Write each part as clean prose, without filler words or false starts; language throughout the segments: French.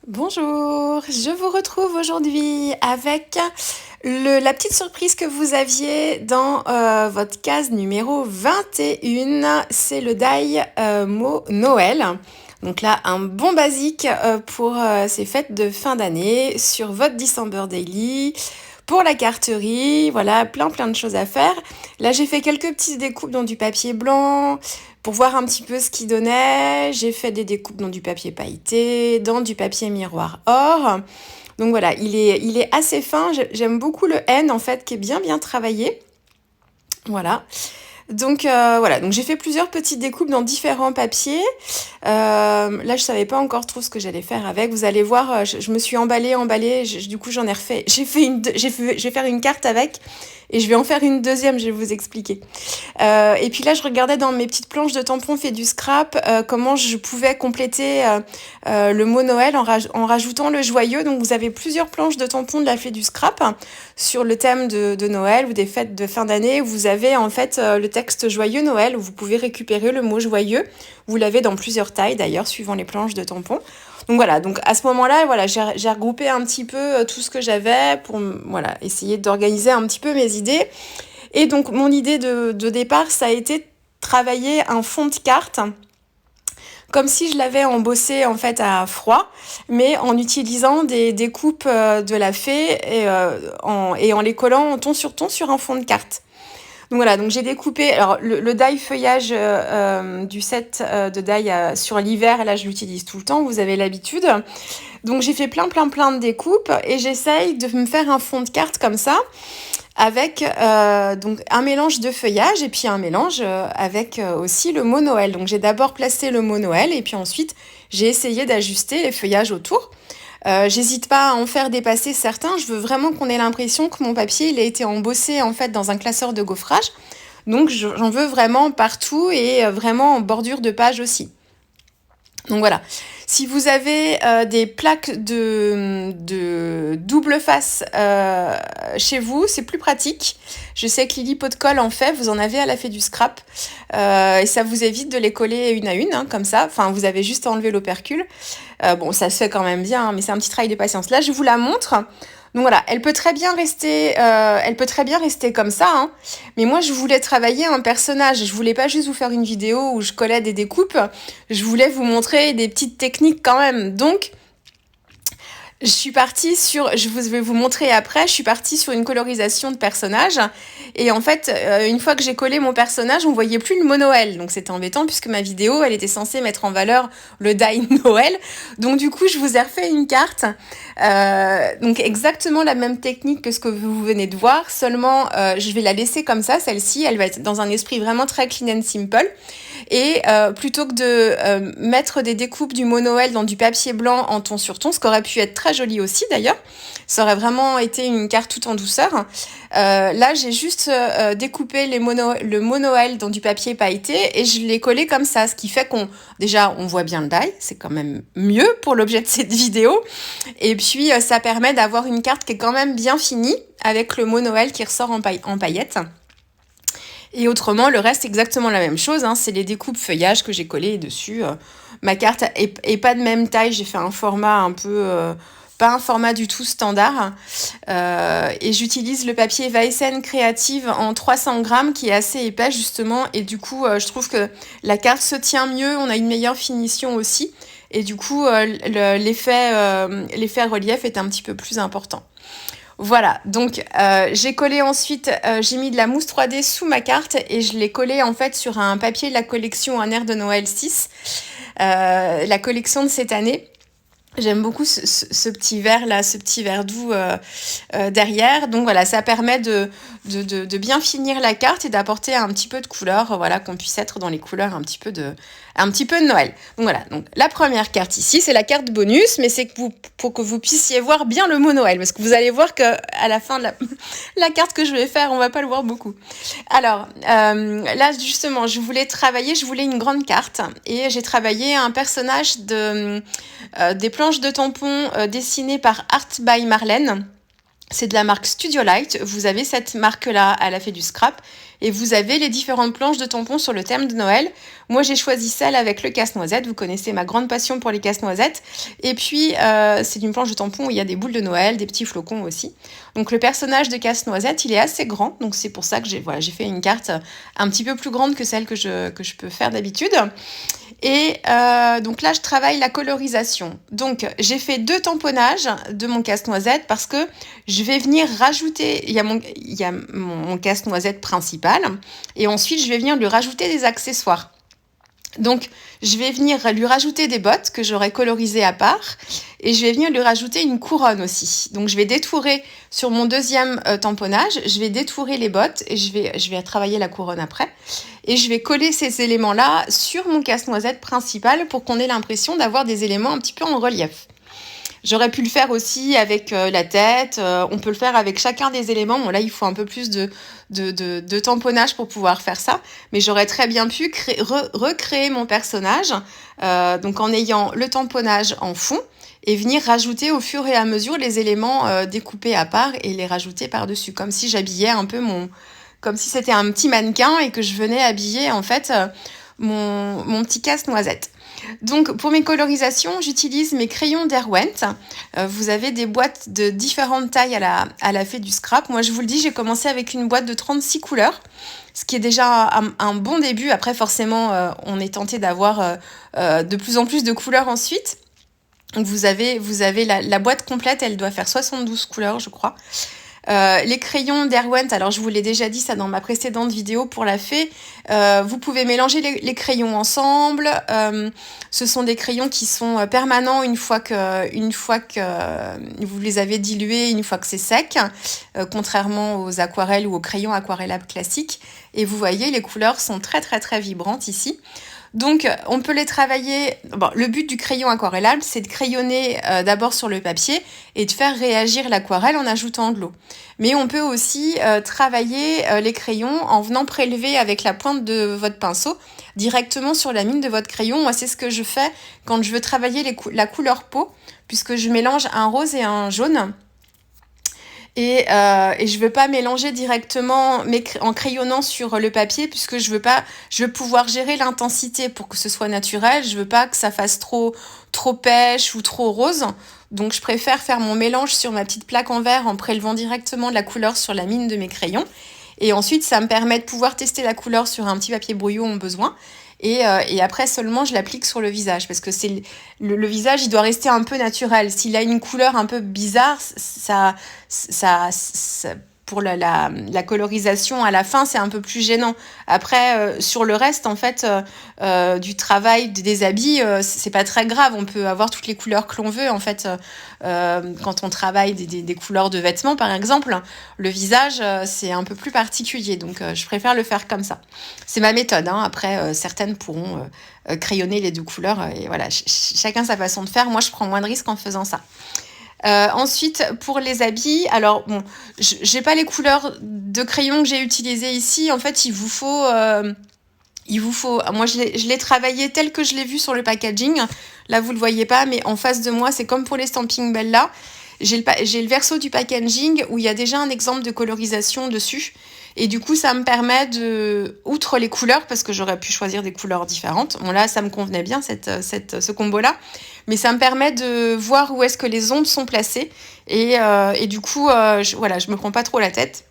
Bonjour, je vous retrouve aujourd'hui avec la petite surprise que vous aviez dans votre case numéro 21, c'est le die mot Noël. Donc là, un bon basique pour ces fêtes de fin d'année sur votre December Daily. Pour la carterie, voilà, plein de choses à faire. Là, j'ai fait quelques petites découpes dans du papier blanc pour voir un petit peu ce qu'il donnait. J'ai fait des découpes dans du papier pailleté, dans du papier miroir or. Donc voilà, il est assez fin. J'aime beaucoup le N en fait, qui est bien travaillé. Voilà. Donc voilà, donc j'ai fait plusieurs petites découpes dans différents papiers. Là, je savais pas encore trop ce que j'allais faire avec. Vous allez voir, je me suis emballée. Du coup, j'en ai refait. Je vais faire une carte avec. Et je vais en faire une deuxième, je vais vous expliquer. Et puis là, je regardais dans mes petites planches de tampons fait du scrap comment je pouvais compléter le mot Noël en rajoutant le joyeux. Donc vous avez plusieurs planches de tampons de la fée du scrap sur le thème de Noël ou des fêtes de fin d'année. Vous avez en fait le texte joyeux Noël où vous pouvez récupérer le mot joyeux. Vous l'avez dans plusieurs tailles d'ailleurs, suivant les planches de tampons. Donc voilà, donc à ce moment-là, voilà, j'ai regroupé un petit peu tout ce que j'avais pour voilà, essayer d'organiser un petit peu mes idées. Et donc mon idée de départ, ça a été de travailler un fond de carte comme si je l'avais embossé en fait à froid, mais en utilisant des découpes de la fée et en les collant en ton sur un fond de carte. Donc voilà, donc j'ai découpé alors le die feuillage du set de die sur l'hiver, là je l'utilise tout le temps, vous avez l'habitude. Donc j'ai fait plein de découpes et j'essaye de me faire un fond de carte comme ça avec donc un mélange de feuillage et puis un mélange avec aussi le mot Noël. Donc j'ai d'abord placé le mot Noël et puis ensuite j'ai essayé d'ajuster les feuillages autour. J'hésite pas à en faire dépasser certains. Je veux vraiment qu'on ait l'impression que mon papier il a été embossé en fait dans un classeur de gaufrage. Donc j'en veux vraiment partout et vraiment en bordure de page aussi. Donc voilà. Si vous avez des plaques de double face chez vous, c'est plus pratique. Je sais que Lily Pot de Colle en fait, vous en avez à la fée du scrap. Et ça vous évite de les coller une à une, hein, comme ça. Enfin, vous avez juste à enlever l'opercule. Bon, ça se fait quand même bien, hein, mais c'est un petit travail de patience. Là, je vous la montre. Donc voilà, elle peut très bien rester comme ça, hein. Mais moi, je voulais travailler un personnage. Je voulais pas juste vous faire une vidéo où je collais des découpes. Je voulais vous montrer des petites techniques quand même. Donc, je suis partie sur, je vais vous montrer après, je suis partie sur une colorisation de personnage. Et en fait, une fois que j'ai collé mon personnage, on voyait plus le mot Noël. Donc c'était embêtant puisque ma vidéo, elle était censée mettre en valeur le die Noël. Donc du coup, je vous ai refait une carte. Donc exactement la même technique que ce que vous venez de voir. Seulement, je vais la laisser comme ça, celle-ci. Elle va être dans un esprit vraiment très clean and simple. Et plutôt que de mettre des découpes du mot Noël dans du papier blanc en ton sur ton, ce qui aurait pu être très joli aussi d'ailleurs, ça aurait vraiment été une carte tout en douceur. Là, j'ai juste découpé le mot Noël dans du papier pailleté et je l'ai collé comme ça, ce qui fait on voit bien le die, c'est quand même mieux pour l'objet de cette vidéo. Et puis, ça permet d'avoir une carte qui est quand même bien finie avec le mot Noël qui ressort en paillettes. Et autrement, le reste, exactement la même chose, hein, c'est les découpes feuillage que j'ai collées dessus. Ma carte est pas de même taille, j'ai fait un format un peu... pas un format du tout standard. Et j'utilise le papier Weissen Creative en 300 grammes qui est assez épais justement. Et du coup, je trouve que la carte se tient mieux, on a une meilleure finition aussi. Et du coup, l'effet relief est un petit peu plus important. Voilà, donc j'ai collé ensuite, j'ai mis de la mousse 3D sous ma carte et je l'ai collé en fait sur un papier de la collection Un air de Noël 6, la collection de cette année. J'aime beaucoup ce petit vert là, ce petit vert doux derrière. Donc voilà, ça permet de bien finir la carte et d'apporter un petit peu de couleur, voilà, qu'on puisse être dans les couleurs un petit peu de Noël. Donc voilà, donc la première carte ici, c'est la carte bonus, mais c'est pour que vous puissiez voir bien le mot Noël, parce que vous allez voir que à la fin de la carte que je vais faire, on va pas le voir beaucoup. Alors là justement, je voulais une grande carte et j'ai travaillé un personnage des planches de tampons dessinées par Art by Marlène. C'est de la marque Studio Light. Vous avez cette marque-là à la fée du scrap. et vous avez les différentes planches de tampons sur le thème de Noël. Moi, j'ai choisi celle avec le casse-noisette. Vous connaissez ma grande passion pour les casse-noisettes. Et puis, c'est une planche de tampons où il y a des boules de Noël, des petits flocons aussi. Donc, le personnage de casse-noisette, il est assez grand. Donc, c'est pour ça que j'ai fait une carte un petit peu plus grande que celle que je peux faire d'habitude. Et donc là, je travaille la colorisation. Donc, j'ai fait 2 tamponnages de mon casse-noisette parce que je vais venir rajouter, il y a mon casse-noisette principal, et ensuite, je vais venir lui rajouter des accessoires. Donc, je vais venir lui rajouter des bottes que j'aurai colorisées à part, et je vais venir lui rajouter une couronne aussi. Donc, je vais détourer sur mon deuxième tamponnage, je vais détourer les bottes et je vais travailler la couronne après. Et je vais coller ces éléments-là sur mon casse-noisette principal pour qu'on ait l'impression d'avoir des éléments un petit peu en relief. J'aurais pu le faire aussi avec la tête, on peut le faire avec chacun des éléments. Bon, là, il faut un peu plus de tamponnage pour pouvoir faire ça, mais j'aurais très bien pu recréer mon personnage, donc en ayant le tamponnage en fond, et venir rajouter au fur et à mesure les éléments découpés à part et les rajouter par-dessus, comme si j'habillais un peu comme si c'était un petit mannequin et que je venais habiller en fait mon petit casse-noisette. Donc, pour mes colorisations, j'utilise mes crayons Derwent. Vous avez des boîtes de différentes tailles à la fée du scrap. Moi, je vous le dis, j'ai commencé avec une boîte de 36 couleurs, ce qui est déjà un bon début. Après, forcément, on est tenté d'avoir de plus en plus de couleurs ensuite. Donc, vous avez la boîte complète, elle doit faire 72 couleurs, je crois. Les crayons Derwent, alors je vous l'ai déjà dit ça dans ma précédente vidéo pour la fée, vous pouvez mélanger les crayons ensemble. Ce sont des crayons qui sont permanents une fois que vous les avez dilués, une fois que c'est sec, contrairement aux aquarelles ou aux crayons aquarellables classiques. Et vous voyez, les couleurs sont très très très vibrantes ici. Donc, on peut les travailler. Bon, le but du crayon aquarellable, c'est de crayonner d'abord sur le papier et de faire réagir l'aquarelle en ajoutant de l'eau. Mais on peut aussi travailler les crayons en venant prélever avec la pointe de votre pinceau directement sur la mine de votre crayon. Moi, c'est ce que je fais quand je veux travailler la couleur peau, puisque je mélange un rose et un jaune. Et je veux pas mélanger directement en crayonnant sur le papier, puisque je veux pouvoir gérer l'intensité pour que ce soit naturel. Je veux pas que ça fasse trop pêche ou trop rose. Donc je préfère faire mon mélange sur ma petite plaque en verre en prélevant directement de la couleur sur la mine de mes crayons. Et ensuite, ça me permet de pouvoir tester la couleur sur un petit papier brouillon au besoin. Et après seulement, je l'applique sur le visage, parce que c'est le visage, il doit rester un peu naturel. S'il a une couleur un peu bizarre, ça pour la colorisation à la fin, c'est un peu plus gênant. Après, sur le reste, en fait, du travail des habits, c'est pas très grave. On peut avoir toutes les couleurs que l'on veut, en fait. Quand on travaille des couleurs de vêtements, par exemple, le visage, c'est un peu plus particulier. Donc, je préfère le faire comme ça. C'est ma méthode, hein. Après, certaines pourront crayonner les 2 couleurs. Et voilà, chacun sa façon de faire. Moi, je prends moins de risques en faisant ça. Ensuite, pour les habits, alors bon, j'ai pas les couleurs de crayon que j'ai utilisées ici. En fait, il vous faut, moi je l'ai travaillé tel que je l'ai vu sur le packaging. Là, vous le voyez pas, mais en face de moi, c'est comme pour les Stampin' Bella. J'ai le verso du packaging où il y a déjà un exemple de colorisation dessus. Et du coup, ça me permet outre les couleurs, parce que j'aurais pu choisir des couleurs différentes. Bon, là, ça me convenait bien, ce combo-là. Mais ça me permet de voir où est-ce que les ombres sont placées. Et du coup, je me prends pas trop la tête.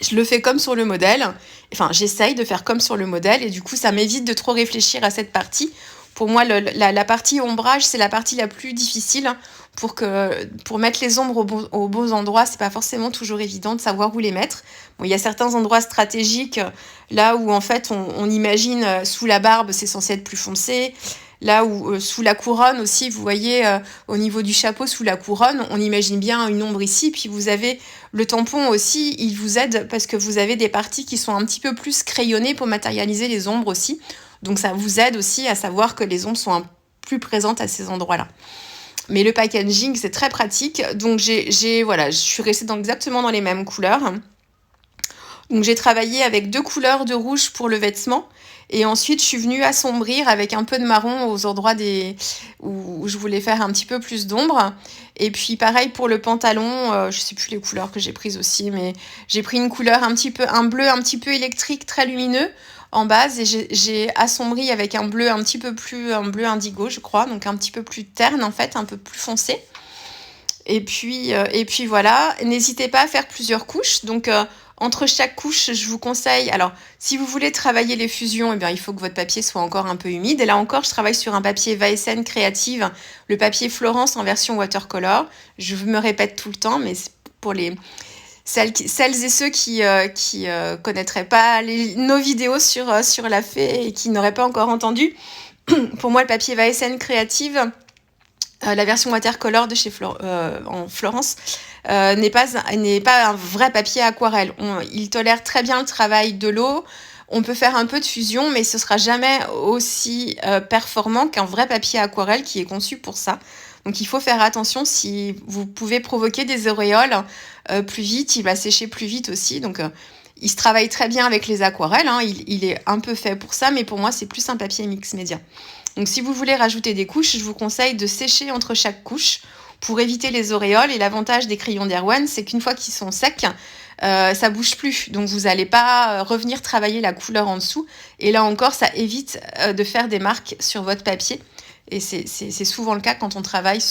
Je le fais comme sur le modèle. Enfin, j'essaye de faire comme sur le modèle. Et du coup, ça m'évite de trop réfléchir à cette partie. Pour moi, la partie ombrage, c'est la partie la plus difficile. Pour mettre les ombres aux bons endroits, c'est pas forcément toujours évident de savoir où les mettre. Bon, il y a certains endroits stratégiques, là où en fait on imagine sous la barbe, c'est censé être plus foncé. Là où sous la couronne aussi, vous voyez au niveau du chapeau, sous la couronne, on imagine bien une ombre ici. Puis vous avez le tampon aussi, il vous aide parce que vous avez des parties qui sont un petit peu plus crayonnées pour matérialiser les ombres aussi. Donc ça vous aide aussi à savoir que les ombres sont plus présentes à ces endroits-là. Mais le packaging, c'est très pratique. Donc je suis restée exactement dans les mêmes couleurs. Donc j'ai travaillé avec 2 couleurs de rouge pour le vêtement et ensuite je suis venue assombrir avec un peu de marron aux endroits où je voulais faire un petit peu plus d'ombre. Et puis pareil pour le pantalon, je sais plus les couleurs que j'ai prises aussi, mais j'ai pris une couleur un bleu un petit peu électrique très lumineux en base et j'ai assombri avec un bleu un bleu indigo je crois, donc un petit peu plus terne en fait, un peu plus foncé. Et puis voilà, n'hésitez pas à faire plusieurs couches. Donc, entre chaque couche, je vous conseille. Alors, si vous voulez travailler les fusions, eh bien, il faut que votre papier soit encore un peu humide. Et là encore, je travaille sur un papier Vaesen Créative, le papier Florence en version watercolor. Je me répète tout le temps, mais c'est pour celles et ceux qui connaîtraient pas nos vidéos sur la fée et qui n'auraient pas encore entendu. Pour moi, le papier Vaesen Créative, la version watercolor de chez en Florence n'est pas un vrai papier aquarelle. Il tolère très bien le travail de l'eau. On peut faire un peu de fusion, mais ce sera jamais aussi performant qu'un vrai papier aquarelle qui est conçu pour ça. Donc il faut faire attention, si vous pouvez provoquer des auréoles plus vite, il va sécher plus vite aussi. Donc il se travaille très bien avec les aquarelles, hein. Il est un peu fait pour ça, mais pour moi c'est plus un papier mix média. Donc si vous voulez rajouter des couches, je vous conseille de sécher entre chaque couche pour éviter les auréoles. Et l'avantage des crayons d'Erwan, c'est qu'une fois qu'ils sont secs, ça bouge plus. Donc vous n'allez pas revenir travailler la couleur en dessous. Et là encore, ça évite de faire des marques sur votre papier. Et c'est souvent le cas quand on travaille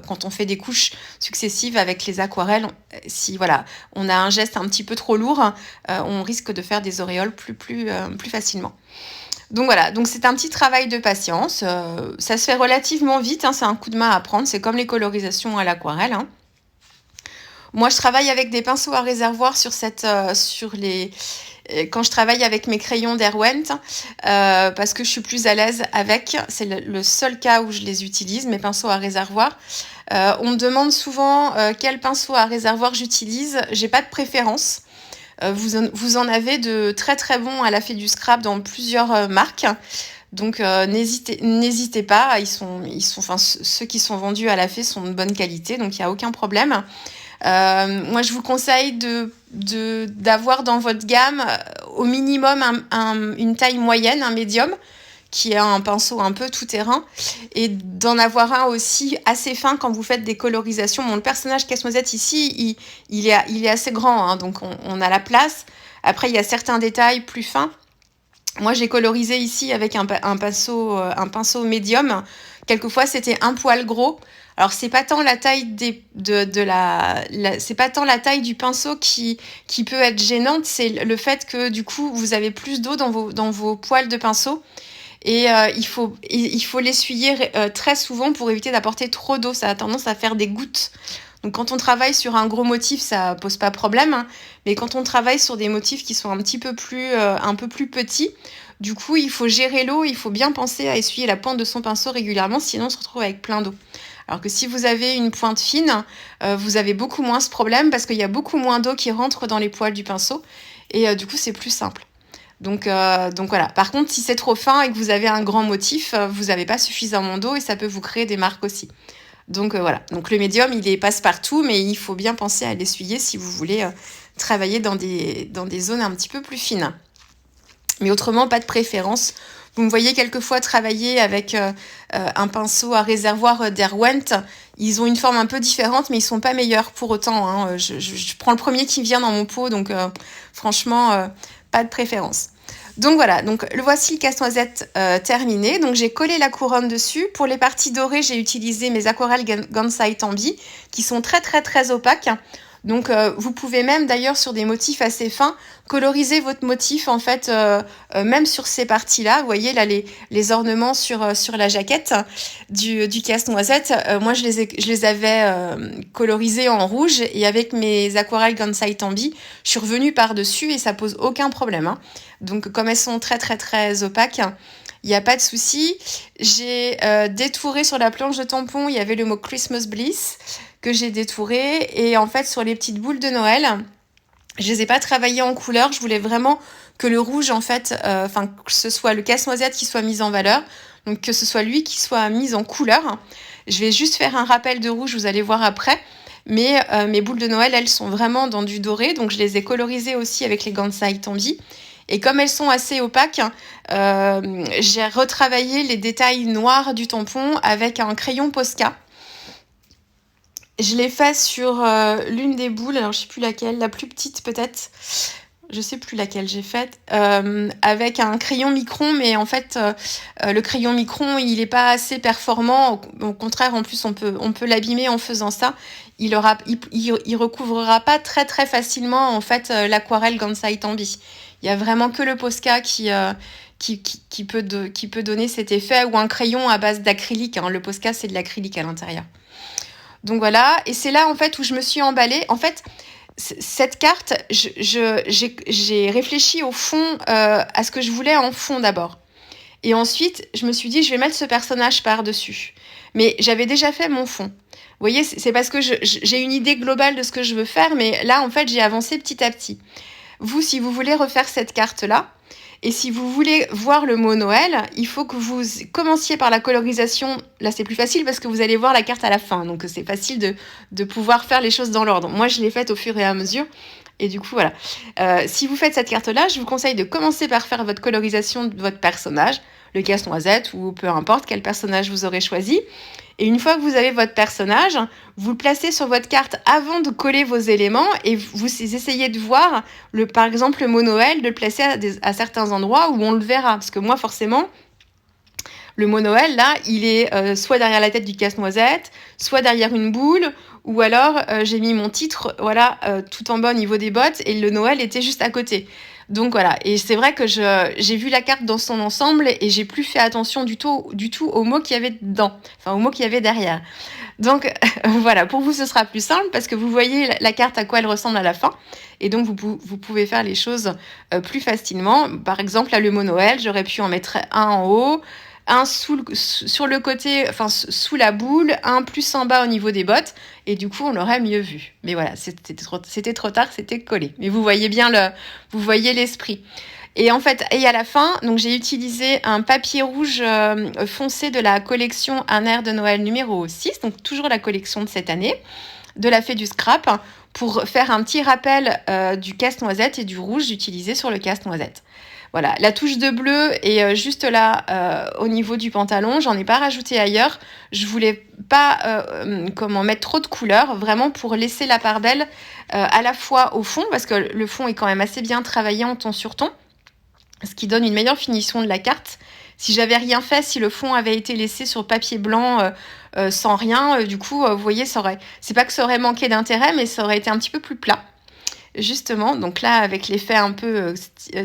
quand on fait des couches successives avec les aquarelles. Si voilà, on a un geste un petit peu trop lourd, on risque de faire des auréoles plus facilement. Donc voilà, donc c'est un petit travail de patience. Ça se fait relativement vite, hein, c'est un coup de main à prendre. C'est comme les colorisations à l'aquarelle, hein. Moi, je travaille avec des pinceaux à réservoir quand je travaille avec mes crayons Derwent, parce que je suis plus à l'aise avec. C'est le seul cas où je les utilise, mes pinceaux à réservoir. On me demande souvent quel pinceau à réservoir j'utilise. J'ai pas de préférence. Vous en avez de très très bons à la Fée du Scrap dans plusieurs marques. Donc n'hésitez pas, enfin, ceux qui sont vendus à la Fée sont de bonne qualité, donc il n'y a aucun problème. Moi je vous conseille d'avoir dans votre gamme au minimum une taille moyenne, un médium, qui est un pinceau un peu tout-terrain, et d'en avoir un aussi assez fin quand vous faites des colorisations. Bon, le personnage Casse-Noisette ici, il est assez grand, hein, donc on a la place. Après, il y a certains détails plus fins. Moi, j'ai colorisé ici avec un pinceau médium. Quelquefois, c'était un poil gros. Alors, c'est pas tant la taille c'est pas tant la taille du pinceau qui peut être gênante, c'est le fait que du coup, vous avez plus d'eau dans vos poils de pinceau. Et il faut l'essuyer très souvent pour éviter d'apporter trop d'eau. Ça a tendance à faire des gouttes. Donc quand on travaille sur un gros motif, ça pose pas problème, hein. Mais quand on travaille sur des motifs qui sont un peu plus petits, du coup, il faut gérer l'eau. Il faut bien penser à essuyer la pointe de son pinceau régulièrement, sinon on se retrouve avec plein d'eau. Alors que si vous avez une pointe fine, vous avez beaucoup moins ce problème parce qu'il y a beaucoup moins d'eau qui rentre dans les poils du pinceau. Et du coup, c'est plus simple. Donc voilà. Par contre, si c'est trop fin et que vous avez un grand motif, vous n'avez pas suffisamment d'eau et ça peut vous créer des marques aussi. Donc voilà. Donc le médium, il est passe-partout, mais il faut bien penser à l'essuyer si vous voulez travailler dans des zones un petit peu plus fines. Mais autrement, pas de préférence. Vous me voyez quelquefois travailler avec un pinceau à réservoir Derwent. Ils ont une forme un peu différente, mais ils sont pas meilleurs pour autant, hein. Je prends le premier qui vient dans mon pot, donc franchement, pas de préférence. Donc voilà, donc le voici le casse-noisette terminé. Donc j'ai collé la couronne dessus. Pour les parties dorées, j'ai utilisé mes aquarelles Gansai Tambi qui sont très très très opaques. Donc vous pouvez même d'ailleurs sur des motifs assez fins coloriser votre motif en fait même sur ces parties-là. Vous voyez là les ornements sur la jaquette du casse-noisette. Moi je les avais colorisés en rouge et avec mes aquarelles Gansai Tambi, je suis revenue par-dessus et ça pose aucun problème, hein. Donc comme elles sont très très très opaques, il n'y a pas de souci. J'ai détouré sur la planche de tampon, il y avait le mot Christmas Bliss que j'ai détouré. Et en fait, sur les petites boules de Noël, je les ai pas travaillées en couleur. Je voulais vraiment que le rouge, en fait, que ce soit le casse-noisette qui soit mis en valeur. Donc que ce soit lui qui soit mis en couleur. Je vais juste faire un rappel de rouge, vous allez voir après. Mais mes boules de Noël, elles sont vraiment dans du doré, donc je les ai colorisées aussi avec les Gansai Tambi. Et comme elles sont assez opaques, j'ai retravaillé les détails noirs du tampon avec un crayon Posca. Je l'ai fait sur l'une des boules, alors je sais plus laquelle, la plus petite peut-être. Je sais plus laquelle j'ai faite, avec un crayon micron, mais en fait, le crayon micron, il n'est pas assez performant. Au contraire, en plus, on peut l'abîmer en faisant ça. Il recouvrera pas très très facilement en fait l'aquarelle Gansai Tambi. Il y a vraiment que le Posca qui peut donner cet effet, ou un crayon à base d'acrylique. Hein. Le Posca, c'est de l'acrylique à l'intérieur. Donc voilà, et c'est là en fait où je me suis emballée. En fait, cette carte, j'ai réfléchi au fond, à ce que je voulais en fond d'abord. Et ensuite, je me suis dit, je vais mettre ce personnage par-dessus. Mais j'avais déjà fait mon fond. Vous voyez, c'est parce que j'ai une idée globale de ce que je veux faire, mais là, en fait, j'ai avancé petit à petit. Vous, si vous voulez refaire cette carte-là, et si vous voulez voir le mot Noël, il faut que vous commenciez par la colorisation. Là, c'est plus facile parce que vous allez voir la carte à la fin. Donc, c'est facile de pouvoir faire les choses dans l'ordre. Moi, je l'ai faite au fur et à mesure. Et du coup, voilà. Si vous faites cette carte-là, je vous conseille de commencer par faire votre colorisation de votre personnage, le casse-noisette ou peu importe quel personnage vous aurez choisi. Et une fois que vous avez votre personnage, vous le placez sur votre carte avant de coller vos éléments et vous essayez de voir, par exemple, le mot Noël, de le placer à certains endroits où on le verra. Parce que moi, forcément, le mot Noël, là, il est soit derrière la tête du casse-noisette, soit derrière une boule, ou alors j'ai mis mon titre tout en bas au niveau des bottes et le Noël était juste à côté. Donc voilà, et c'est vrai que j'ai vu la carte dans son ensemble et j'ai plus fait attention du tout aux mots qu'il y avait dedans, enfin aux mots qu'il y avait derrière. Donc voilà, pour vous ce sera plus simple parce que vous voyez la carte à quoi elle ressemble à la fin et donc vous pouvez faire les choses plus facilement. Par exemple, là le mot Noël, j'aurais pu en mettre un en haut, un sur le côté, enfin sous la boule, un plus en bas au niveau des bottes, et du coup on l'aurait mieux vu. Mais voilà, c'était trop tard, c'était collé. Mais vous voyez bien vous voyez l'esprit. Et en fait, et à la fin, donc j'ai utilisé un papier rouge foncé de la collection Un air de Noël numéro 6, donc toujours la collection de cette année, de la Fée du Scrap, pour faire un petit rappel du casse-noisette et du rouge utilisé sur le casse-noisette. Voilà, la touche de bleu est juste là au niveau du pantalon. J'en ai pas rajouté ailleurs. Je voulais pas mettre trop de couleurs, vraiment pour laisser la part belle à la fois au fond, parce que le fond est quand même assez bien travaillé en ton sur ton, ce qui donne une meilleure finition de la carte. Si j'avais rien fait, si le fond avait été laissé sur papier blanc sans rien, du coup, vous voyez, c'est pas que ça aurait manqué d'intérêt, mais ça aurait été un petit peu plus plat. Justement, donc là, avec l'effet un peu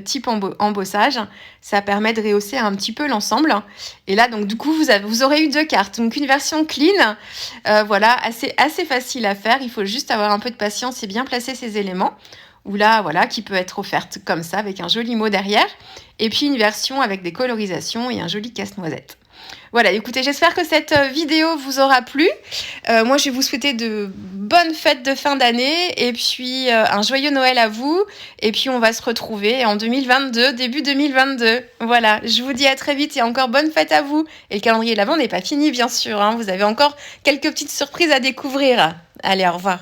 type embossage, ça permet de rehausser un petit peu l'ensemble. Et là, donc du coup, vous aurez eu deux cartes. Donc une version clean, voilà, assez facile à faire. Il faut juste avoir un peu de patience et bien placer ses éléments. Ou là, voilà, qui peut être offerte comme ça, avec un joli mot derrière. Et puis une version avec des colorisations et un joli casse-noisette. Voilà, écoutez, j'espère que cette vidéo vous aura plu. Moi, je vais vous souhaiter de bonnes fêtes de fin d'année et puis un joyeux Noël à vous. Et puis, on va se retrouver en 2022, début 2022. Voilà, je vous dis à très vite et encore bonne fête à vous. Et le calendrier de l'Avent n'est pas fini, bien sûr. Hein. Vous avez encore quelques petites surprises à découvrir. Allez, au revoir.